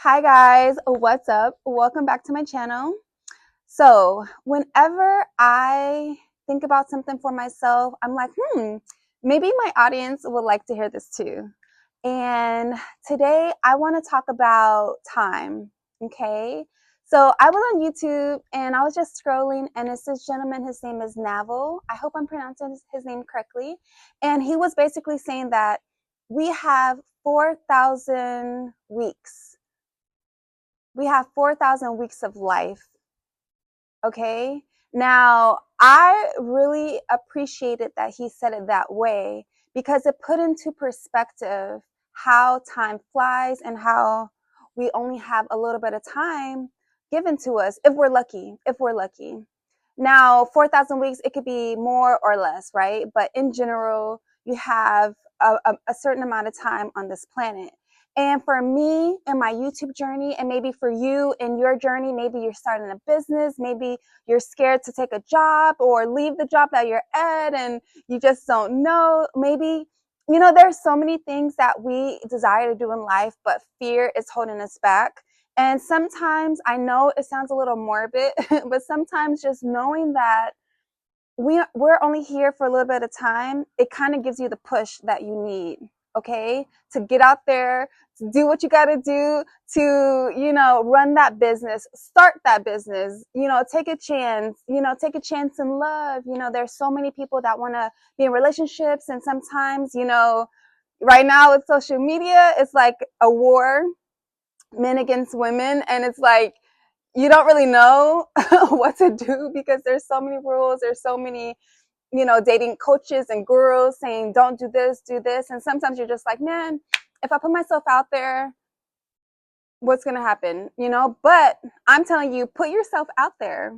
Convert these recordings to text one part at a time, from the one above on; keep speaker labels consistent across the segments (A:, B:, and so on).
A: Hi guys, what's up? Welcome back to my channel. So, whenever I think about something for myself, I'm like, maybe my audience would like to hear this too. And today I want to talk about time. Okay. So, I was on YouTube and I was just scrolling, and it's this gentleman. His name is Navel. I hope I'm pronouncing his name correctly. And he was basically saying that we have 4,000 weeks. We have 4,000 weeks of life. Okay. Now, I really appreciated that he said it that way because it put into perspective how time flies and how we only have a little bit of time given to us if we're lucky. If we're lucky. Now, 4,000 weeks, it could be more or less, right? But in general, you have a certain amount of time on this planet. And for me in my YouTube journey, and maybe for you in your journey, maybe you're starting a business, maybe you're scared to take a job or leave the job that you're at and you just don't know. Maybe, there's so many things that we desire to do in life, but fear is holding us back. And sometimes I know it sounds a little morbid, but sometimes just knowing that we're only here for a little bit of time, it kind of gives you the push that you need, okay? To get out there, to do what you got to do, to, run that business, start that business, take a chance, take a chance in love. There's so many people that want to be in relationships, and sometimes, right now with social media, it's like a war, men against women, and it's like you don't really know what to do because there's so many rules, there's so many dating coaches and gurus saying don't do this, and sometimes you're just like, man, if I put myself out there, what's going to happen, but I'm telling you, put yourself out there.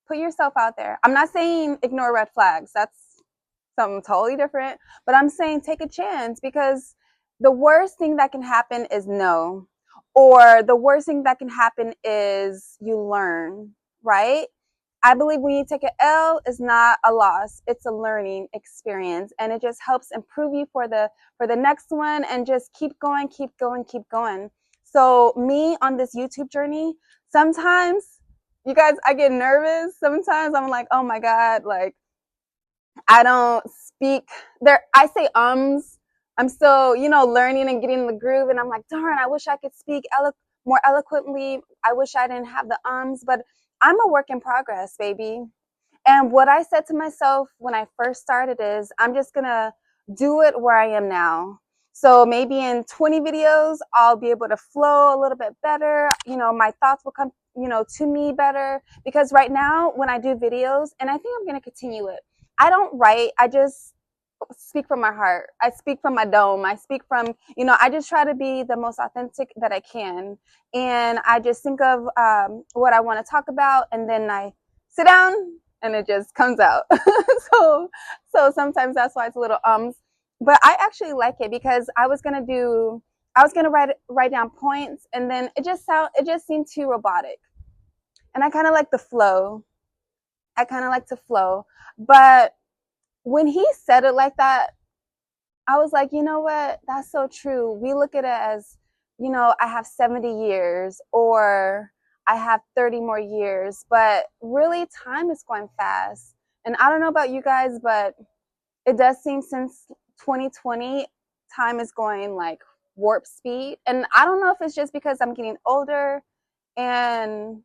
A: Put yourself out there. I'm not saying ignore red flags, that's something totally different, but I'm saying take a chance, because the worst thing that can happen is no, or the worst thing that can happen is you learn, right? I believe when you take an L, it's not a loss, it's a learning experience, and it just helps improve you for the next one, and just keep going, keep going, keep going. So me on this YouTube journey, sometimes, you guys, I get nervous. Sometimes I'm like, oh my God, like I don't speak there. I say ums. I'm still, learning and getting in the groove. And I'm like, darn, I wish I could speak more eloquently. I wish I didn't have the ums, but I'm a work in progress, baby. And what I said to myself when I first started is, I'm just going to do it where I am now. So maybe in 20 videos, I'll be able to flow a little bit better. My thoughts will come, to me better, because right now when I do videos, and I think I'm going to continue it, I don't write. I just speak from my heart. I speak from my dome. I speak from, I just try to be the most authentic that I can. And I just think of what I want to talk about, and then I sit down and it just comes out. so, so sometimes that's why it's a little ums. But I actually like it because I was gonna write down points, and then it just seemed too robotic. And I kind of like the flow. I kind of like to flow. But when he said it like that, I was like, you know what? That's so true. We look at it as, I have 70 years, or I have 30 more years, but really time is going fast. And I don't know about you guys, but it does seem since 2020, time is going like warp speed. And I don't know if it's just because I'm getting older, and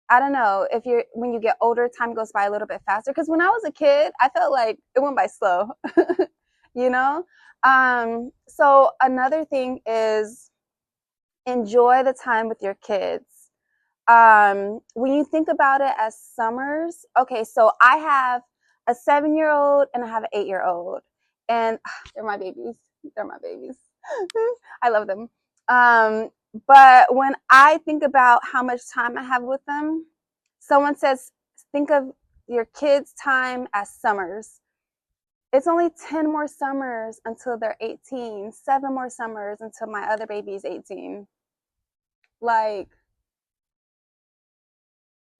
A: I don't know if when you get older, time goes by a little bit faster. Because when I was a kid, I felt like it went by slow, you know? So another thing is enjoy the time with your kids. When you think about it as summers, okay, so I have a 7-year-old and I have an 8-year-old, and they're my babies. They're my babies. I love them. But when I think about how much time I have with them, someone says, think of your kids' time as summers. It's only 10 more summers until they're 18, 7 more summers until my other baby's 18. Like,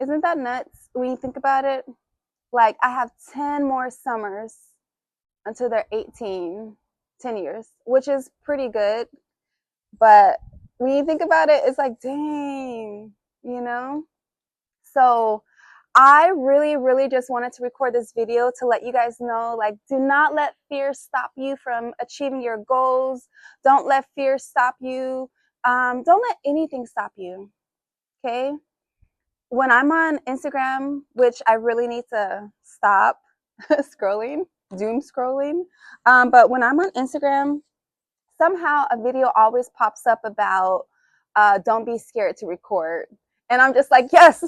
A: isn't that nuts when you think about it? Like, I have 10 more summers until they're 18, 10 years, which is pretty good. But when you think about it, it's like, dang, you know? So I really, really just wanted to record this video to let you guys know, like, do not let fear stop you from achieving your goals. Don't let fear stop you. Don't let anything stop you. Okay. When I'm on Instagram, which I really need to stop scrolling, doom scrolling. But when I'm on Instagram, somehow a video always pops up about don't be scared to record. And I'm just like, yes,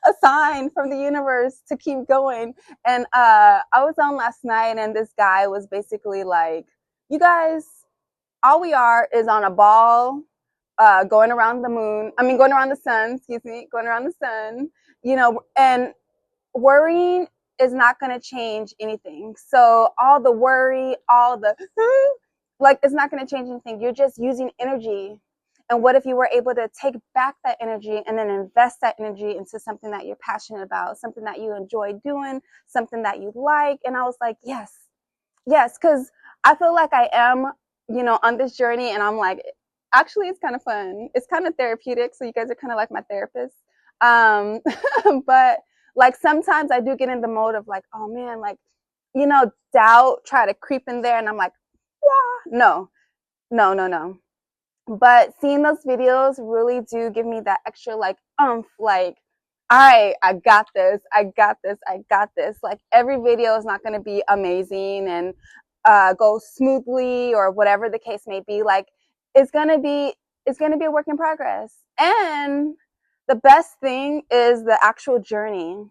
A: a sign from the universe to keep going. And I was on last night, and this guy was basically like, you guys, all we are is on a ball going around the moon. I mean, going around the sun, excuse me, going around the sun, you know, and worrying is not going to change anything. So all the worry, all the like, it's not going to change anything. You're just using energy. And what if you were able to take back that energy and then invest that energy into something that you're passionate about, something that you enjoy doing, something that you like? And I was like, yes, yes, because I feel like I am, you know, on this journey, and I'm like, actually, it's kind of fun. It's kind of therapeutic. So you guys are kind of like my therapist. Um, but like sometimes I do get in the mode of like, oh man, like, you know, doubt try to creep in there, and I'm like, no, no, no, no. But seeing those videos really do give me that extra like like, all right, I got this, I got this, I got this. Like every video is not going to be amazing and go smoothly or whatever the case may be. Like it's gonna be a work in progress. And the best thing is the actual journey,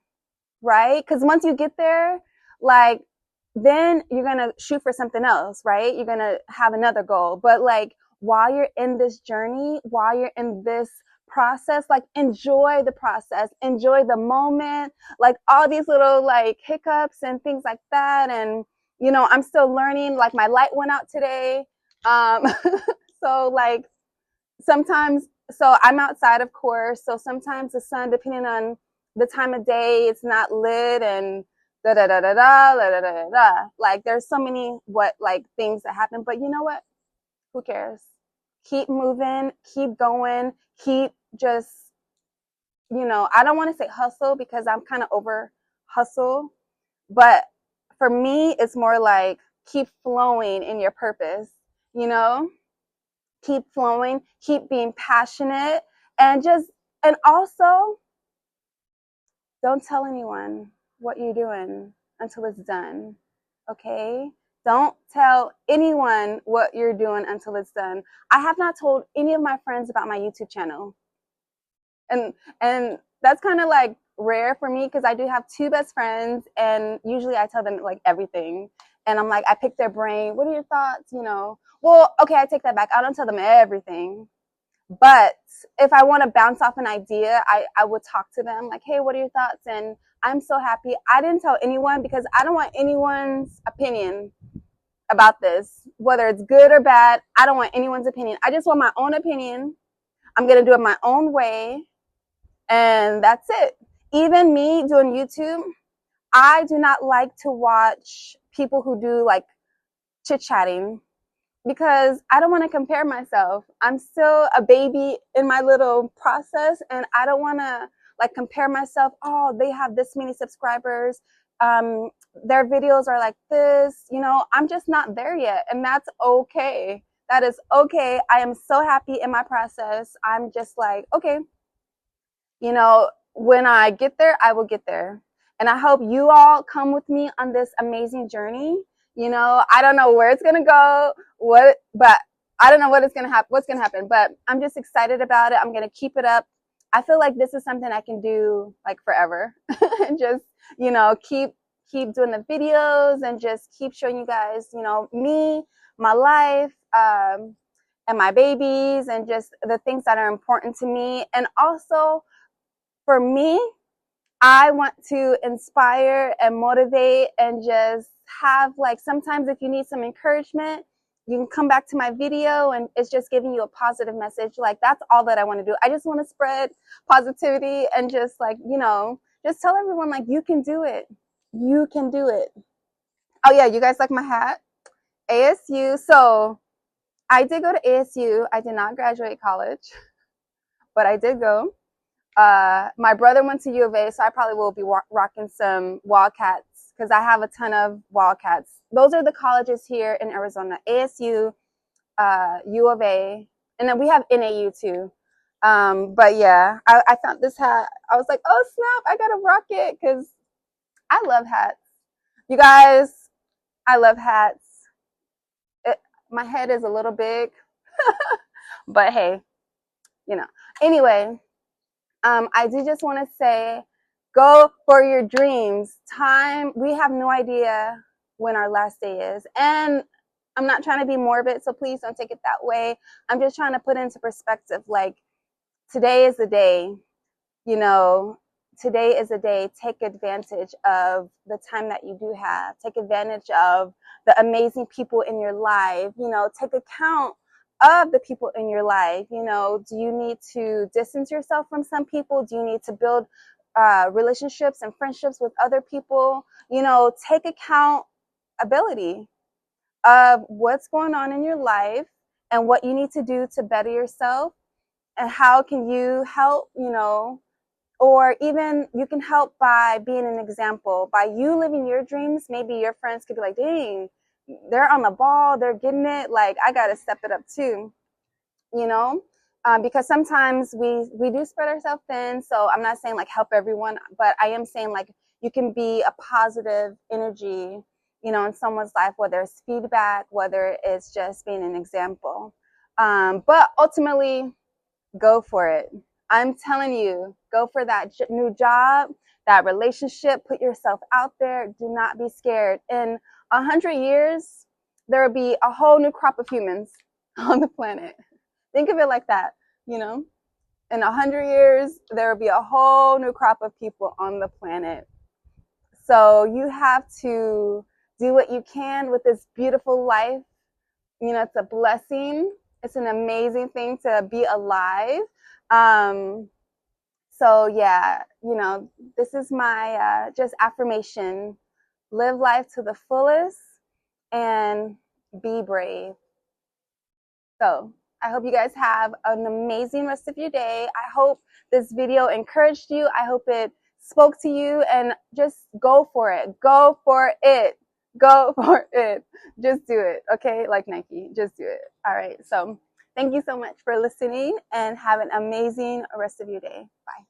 A: right? Because once you get there, like then you're gonna shoot for something else, right? You're gonna have another goal. But like while you're in this journey, while you're in this process, like enjoy the process, enjoy the moment, like all these little like hiccups and things like that. And you know, I'm still learning. Like my light went out today. Um, so like sometimes, so I'm outside, of course. So sometimes the sun, depending on the time of day, it's not lit and da da da da da da da da da. Like there's so many what like things that happen, but you know what? Who cares? Keep moving, keep going, keep just, you know, I don't want to say hustle because I'm kind of over hustle, but for me, it's more like keep flowing in your purpose, you know? Keep flowing, keep being passionate, and just, and also don't tell anyone what you're doing until it's done. Okay? Don't tell anyone what you're doing until it's done. I have not told any of my friends about my YouTube channel. And that's kind of like rare for me because I do have two best friends, and usually I tell them like everything. And I'm like, I pick their brain. What are your thoughts? You know, well, okay, I take that back. I don't tell them everything. But if I want to bounce off an idea, I would talk to them like, hey, what are your thoughts? And I'm so happy. I didn't tell anyone because I don't want anyone's opinion about this, whether it's good or bad. I don't want anyone's opinion. I just want my own opinion. I'm going to do it my own way. And that's it. Even me doing YouTube, I do not like to watch people who do like chit chatting because I don't want to compare myself. I'm still a baby in my little process, and I don't want to like compare myself. Oh, they have this many subscribers. Their videos are like this. You know, I'm just not there yet, and that's okay. That is okay. I am so happy in my process. I'm just like, okay, you know, when I get there, I will get there. And I hope you all come with me on this amazing journey. You know, I don't know where it's going to go, but I don't know what it's going to happen, what's going to happen, but I'm just excited about it. I'm going to keep it up. I feel like this is something I can do like forever. And just, you know, keep doing the videos and just keep showing you guys, you know, me, my life, and my babies, and just the things that are important to me. And also, for me, I want to inspire and motivate and just have like, sometimes if you need some encouragement, you can come back to my video and it's just giving you a positive message. Like that's all that I want to do. I just want to spread positivity and just like, you know, just tell everyone like you can do it. You can do it. Oh yeah, you guys like my hat? ASU. So I did go to ASU. I did not graduate college, but I did go. My brother went to U of A, so I probably will be rocking some Wildcats because I have a ton of Wildcats. Those are the colleges here in Arizona: ASU, U of A, and then we have NAU too. But yeah, I found this hat. I was like, oh snap, I gotta rock it because I love hats. You guys, I love hats. It, my head is a little big, but hey, you know. Anyway, I do just want to say, go for your dreams. Time, we have no idea when our last day is. And I'm not trying to be morbid, so please don't take it that way. I'm just trying to put into perspective, like, today is the day, you know, today is the day. Take advantage of the time that you do have. Take advantage of the amazing people in your life. You know, take account of the people in your life. You know, do you need to distance yourself from some people? Do you need to build relationships and friendships with other people? You know, take accountability of what's going on in your life and what you need to do to better yourself, and how can you help, you know, or even you can help by being an example. By you living your dreams, maybe your friends could be like, dang, they're on the ball, they're getting it, like I gotta step it up too, you know. Because sometimes we do spread ourselves thin. So I'm not saying like help everyone, but I am saying like you can be a positive energy, you know, in someone's life, whether it's feedback, whether it's just being an example. But ultimately, go for it. I'm telling you, go for that new job, that relationship. Put yourself out there. Do not be scared. In 100 years, there will be a whole new crop of humans on the planet. Think of it like that, you know? In 100 years, there will be a whole new crop of people on the planet. So you have to do what you can with this beautiful life. You know, it's a blessing. It's an amazing thing to be alive. Um, so yeah, you know, this is my just affirmation. Live life to the fullest and be brave. So I hope you guys have an amazing rest of your day. I hope this video encouraged you. I hope it spoke to you, and just go for it. Go for it. Go for it. Just do it. Okay. Like Nike, just do it. All right. So thank you so much for listening, and have an amazing rest of your day. Bye.